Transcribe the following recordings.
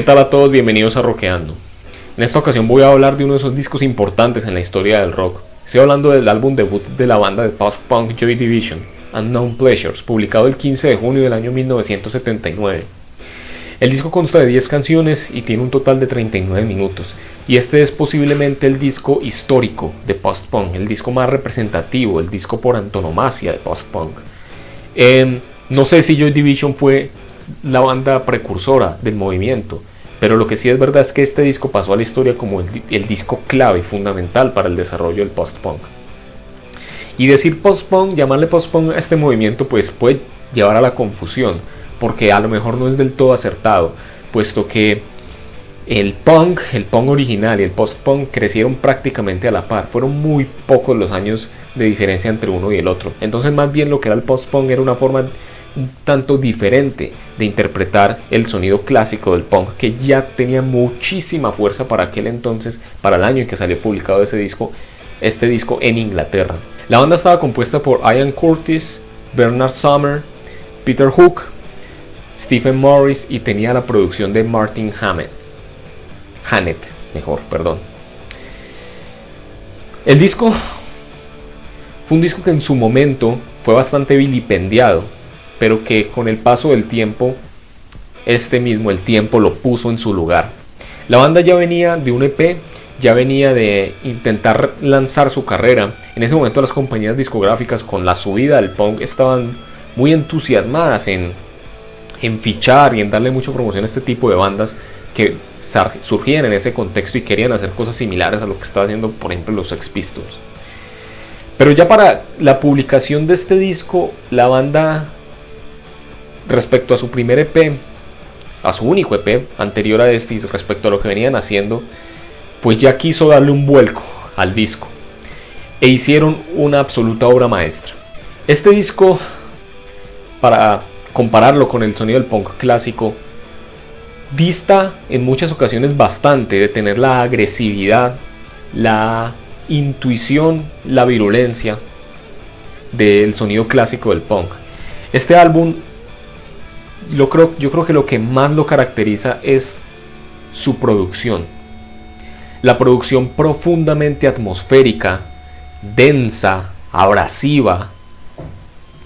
¿Qué tal a todos? Bienvenidos a Rockeando. En esta ocasión voy a hablar de uno de esos discos importantes en la historia del rock. Estoy hablando del álbum debut de la banda de post-punk Joy Division, Unknown Pleasures, publicado el 15 de junio del año 1979. El disco consta de 10 canciones y tiene un total de 39 minutos, y este es posiblemente el disco histórico de post-punk, el disco más representativo, el disco por antonomasia de post-punk. No sé si Joy Division fue la banda precursora del movimiento, pero lo que sí es verdad es que este disco pasó a la historia como el disco clave, fundamental para el desarrollo del post-punk. Y decir post-punk, llamarle post-punk a este movimiento, pues puede llevar a la confusión, porque a lo mejor no es del todo acertado, puesto que el punk original y el post-punk crecieron prácticamente a la par. Fueron muy pocos los años de diferencia entre uno y el otro. Entonces más bien lo que era el post-punk era una forma un tanto diferente de interpretar el sonido clásico del punk, que ya tenía muchísima fuerza para aquel entonces, para el año en que salió publicado este disco en Inglaterra. La banda estaba compuesta por Ian Curtis, Bernard Sumner, Peter Hook, Stephen Morris y tenía la producción de Martin Hannett. El disco fue un disco que en su momento fue bastante vilipendiado, pero que con el paso del tiempo, el tiempo lo puso en su lugar. La banda ya venía de un EP, ya venía de intentar lanzar su carrera. En ese momento las compañías discográficas, con la subida del punk, estaban muy entusiasmadas en fichar y en darle mucha promoción a este tipo de bandas que surgían en ese contexto y querían hacer cosas similares a lo que estaba haciendo, por ejemplo, los Sex Pistols. Pero ya para la publicación de este disco, la banda, respecto a su primer EP, a su único EP anterior a este, y respecto a lo que venían haciendo, pues ya quiso darle un vuelco al disco e hicieron una absoluta obra maestra. Este disco, para compararlo con el sonido del punk clásico, dista en muchas ocasiones bastante de tener la agresividad, la intuición, la virulencia del sonido clásico del punk. Este álbum, yo creo que lo que más lo caracteriza es su producción. La producción profundamente atmosférica, densa, abrasiva,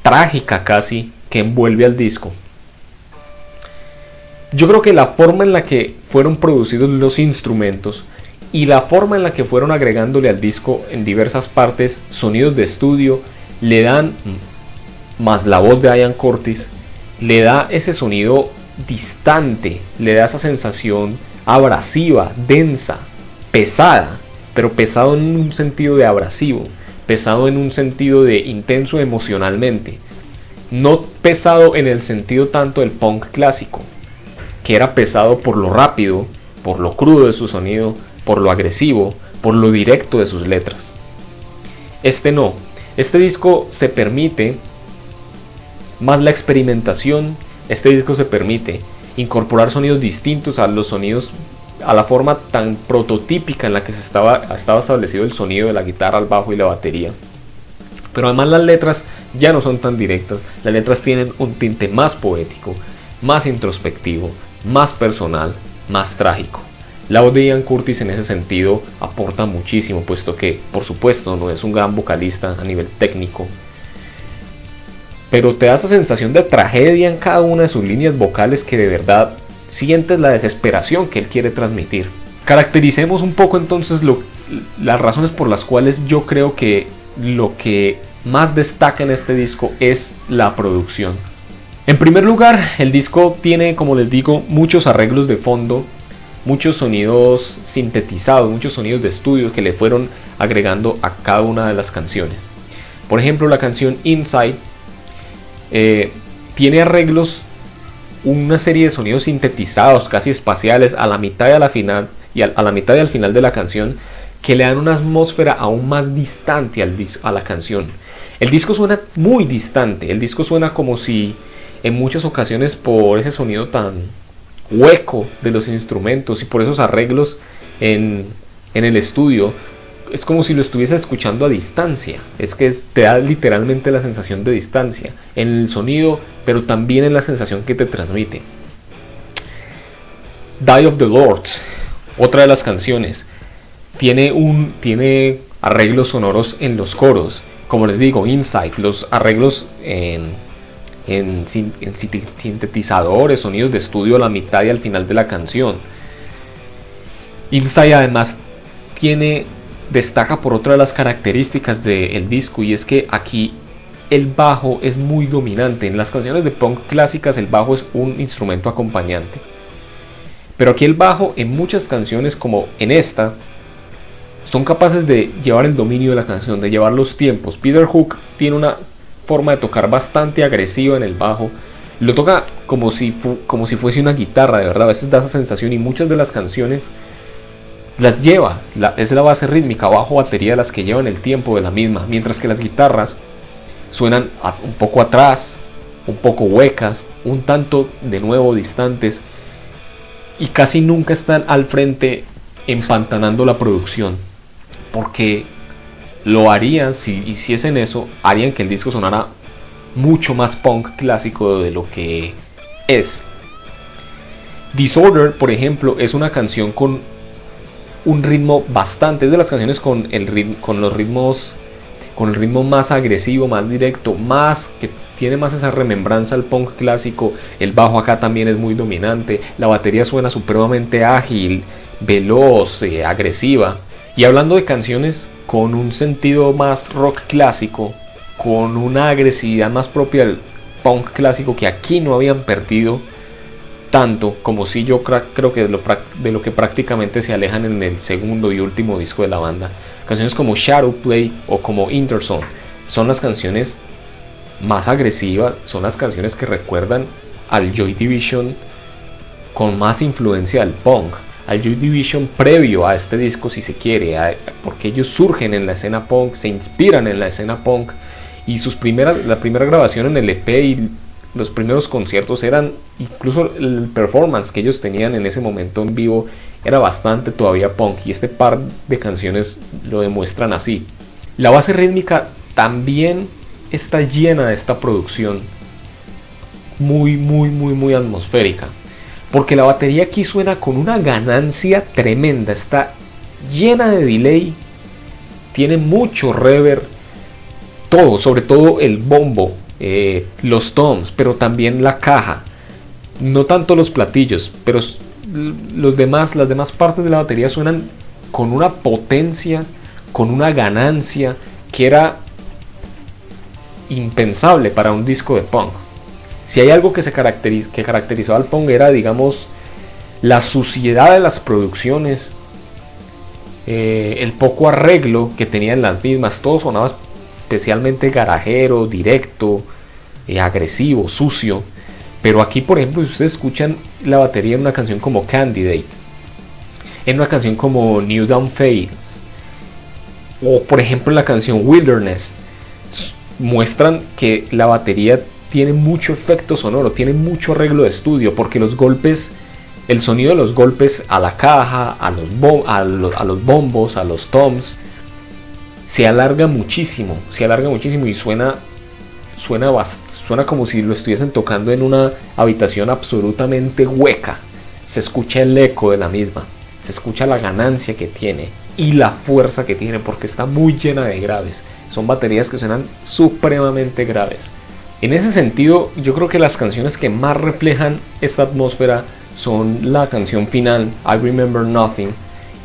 trágica casi, que envuelve al disco. Yo creo que la forma en la que fueron producidos los instrumentos y la forma en la que fueron agregándole al disco en diversas partes sonidos de estudio le dan, más la voz de Ian Curtis, le da ese sonido distante, le da esa sensación abrasiva, densa, pesada, pero pesado en un sentido de abrasivo, pesado en un sentido de intenso emocionalmente, no pesado en el sentido tanto del punk clásico, que era pesado por lo rápido, por lo crudo de su sonido, por lo agresivo, por lo directo de sus letras. Este no, este disco se permite más la experimentación. Este disco se permite incorporar sonidos distintos a los sonidos, a la forma tan prototípica en la que estaba establecido el sonido de la guitarra, el bajo y la batería. Pero además las letras ya no son tan directas, las letras tienen un tinte más poético, más introspectivo, más personal, más trágico. La voz de Ian Curtis en ese sentido aporta muchísimo, puesto que, por supuesto, no es un gran vocalista a nivel técnico, pero te da esa sensación de tragedia en cada una de sus líneas vocales, que de verdad sientes la desesperación que él quiere transmitir. Caractericemos un poco entonces las razones por las cuales yo creo que lo que más destaca en este disco es la producción. En primer lugar, el disco tiene, como les digo, muchos arreglos de fondo, muchos sonidos sintetizados, muchos sonidos de estudio que le fueron agregando a cada una de las canciones. Por ejemplo, la canción Inside tiene arreglos, una serie de sonidos sintetizados, casi espaciales, a la mitad y a la final, a la mitad y al final de la canción, que le dan una atmósfera aún más distante a la canción. El disco suena muy distante, el disco suena como si en muchas ocasiones, por ese sonido tan hueco de los instrumentos y por esos arreglos en el estudio, es como si lo estuviese escuchando a distancia. Es que te da literalmente la sensación de distancia en el sonido, pero también en la sensación que te transmite. Die of the Lords, otra de las canciones, tiene arreglos sonoros en los coros. Como les digo, Insight, los arreglos en sintetizadores, sonidos de estudio a la mitad y al final de la canción. Insight además destaca por otra de las características del disco, y es que aquí el bajo es muy dominante. En las canciones de punk clásicas el bajo es un instrumento acompañante, pero aquí el bajo en muchas canciones, como en esta, son capaces de llevar el dominio de la canción, de llevar los tiempos. Peter Hook tiene una forma de tocar bastante agresiva en el bajo. Lo toca como si fuese una guitarra, de verdad. A veces da esa sensación, y muchas de las canciones las lleva. Es la base rítmica, bajo, batería, las que llevan el tiempo de la misma. Mientras que las guitarras suenan un poco atrás, un poco huecas, un tanto de nuevo distantes, y casi nunca están al frente empantanando la producción, porque lo harían, si hiciesen eso, harían que el disco sonara mucho más punk clásico de lo que es. Disorder, por ejemplo, es una canción con un ritmo bastante, es de las canciones con el ritmo más agresivo, más directo, que tiene más esa remembranza al punk clásico. El bajo acá también es muy dominante, la batería suena supremamente ágil, veloz, agresiva. Y hablando de canciones con un sentido más rock clásico, con una agresividad más propia del punk clásico, que aquí no habían perdido tanto como si yo creo que de lo que prácticamente se alejan en el segundo y último disco de la banda. Canciones como Shadowplay o como Interzone son las canciones más agresivas, son las canciones que recuerdan al Joy Division con más influencia del punk, al Joy Division previo a este disco, si se quiere, porque ellos surgen en la escena punk, se inspiran en la escena punk, y la primera grabación en el EP y los primeros conciertos eran, incluso el performance que ellos tenían en ese momento en vivo era bastante todavía punk, y este par de canciones lo demuestran así. La base rítmica también está llena de esta producción muy atmosférica, porque la batería aquí suena con una ganancia tremenda, está llena de delay, tiene mucho reverb, todo, sobre todo el bombo, los toms, pero también la caja, no tanto los platillos, pero las demás partes de la batería suenan con una potencia, con una ganancia que era impensable para un disco de punk. Si hay algo que caracterizaba al punk, era, digamos, la suciedad de las producciones, el poco arreglo que tenían las mismas. Todo sonaba especialmente garajero, directo, agresivo, sucio. Pero aquí, por ejemplo, si ustedes escuchan la batería en una canción como Candidate, en una canción como New Dawn Fades, o por ejemplo en la canción Wilderness, muestran que la batería tiene mucho efecto sonoro, tiene mucho arreglo de estudio, porque los golpes, el sonido de los golpes a la caja, a los bombos, a los toms, se alarga muchísimo y suena como si lo estuviesen tocando en una habitación absolutamente hueca. Se escucha el eco de la misma, se escucha la ganancia que tiene y la fuerza que tiene, porque está muy llena de graves. Son baterías que suenan supremamente graves. En ese sentido, yo creo que las canciones que más reflejan esta atmósfera son la canción final, I Remember Nothing,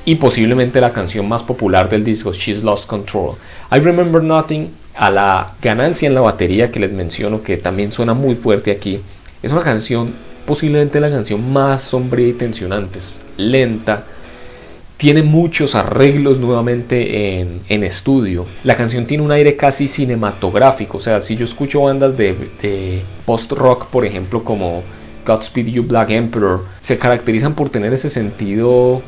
y posiblemente la canción más popular del disco, She's Lost Control. I Remember Nothing, a la ganancia en la batería que les menciono, que también suena muy fuerte aquí, es una canción, posiblemente la canción más sombría y tensionante, lenta, tiene muchos arreglos nuevamente en estudio. La canción tiene un aire casi cinematográfico, o sea, si yo escucho bandas de post-rock, por ejemplo, como Godspeed You Black Emperor, se caracterizan por tener ese sentido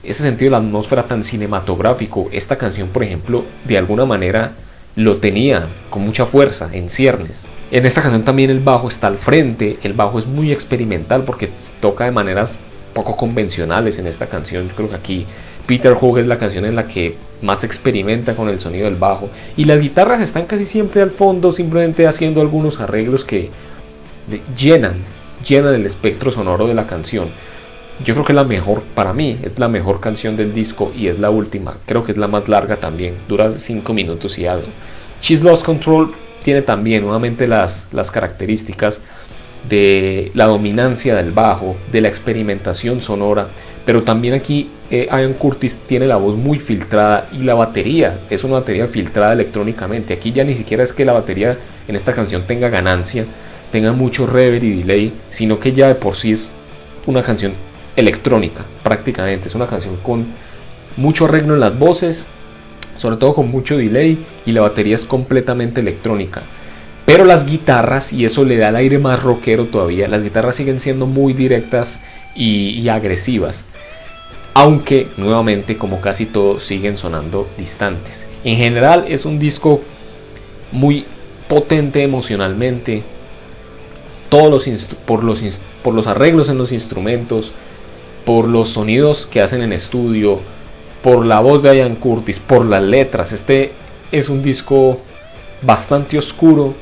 de la atmósfera tan cinematográfico. Esta canción, por ejemplo, de alguna manera lo tenía con mucha fuerza, en ciernes. En esta canción también el bajo está al frente, el bajo es muy experimental porque toca de maneras poco convencionales en esta canción. Yo creo que aquí Peter Hook es la canción en la que más experimenta con el sonido del bajo, y las guitarras están casi siempre al fondo, simplemente haciendo algunos arreglos que llenan el espectro sonoro de la canción. Yo creo que es la mejor, para mí, es la mejor canción del disco y es la última. Creo que es la más larga también, dura 5 minutos y algo. She's Lost Control tiene también nuevamente las características de la dominancia del bajo, de la experimentación sonora, pero también aquí Ian Curtis tiene la voz muy filtrada y la batería es una batería filtrada electrónicamente. Aquí ya ni siquiera es que la batería en esta canción tenga ganancia, tenga mucho reverb y delay, sino que ya de por sí es una canción electrónica prácticamente. Es una canción con mucho arreglo en las voces, sobre todo con mucho delay, y la batería es completamente electrónica. Pero las guitarras, y eso le da el aire más rockero todavía, las guitarras siguen siendo muy directas y agresivas, aunque nuevamente, como casi todo, siguen sonando distantes. En general es un disco muy potente emocionalmente, por los arreglos en los instrumentos, por los sonidos que hacen en estudio, por la voz de Ian Curtis, por las letras. Este es un disco bastante oscuro,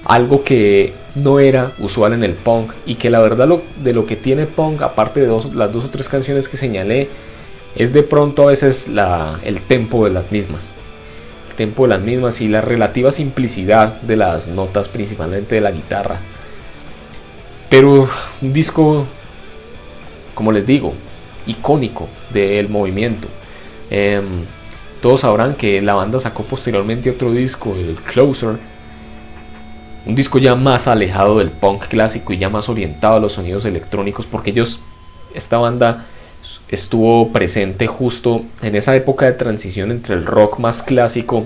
algo que no era usual en el punk, y que la verdad de lo que tiene punk, aparte de las 2 o 3 canciones que señalé, es de pronto a veces el tempo de las mismas. El tempo de las mismas y la relativa simplicidad de las notas, principalmente de la guitarra. Pero un disco, como les digo, icónico del movimiento. Todos sabrán que la banda sacó posteriormente otro disco, el Closer, un disco ya más alejado del punk clásico y ya más orientado a los sonidos electrónicos, porque esta banda estuvo presente justo en esa época de transición entre el rock más clásico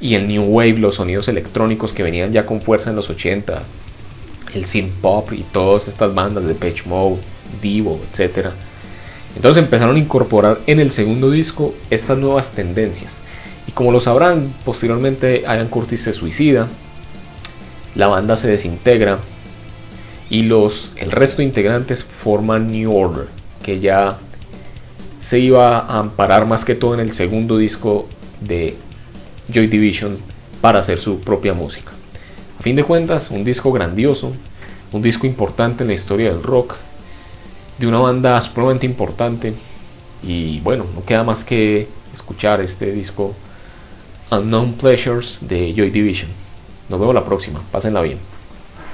y el new wave, los sonidos electrónicos que venían ya con fuerza en los 80, el synth pop y todas estas bandas de Depeche Mode, Devo, etc. Entonces empezaron a incorporar en el segundo disco estas nuevas tendencias, y como lo sabrán, posteriormente Ian Curtis se suicida, la banda se desintegra y el resto de integrantes forman New Order, que ya se iba a amparar más que todo en el segundo disco de Joy Division para hacer su propia música. A fin de cuentas, un disco grandioso, un disco importante en la historia del rock, de una banda supremamente importante, y bueno, no queda más que escuchar este disco Unknown Pleasures de Joy Division. Nos vemos la próxima, pásenla bien.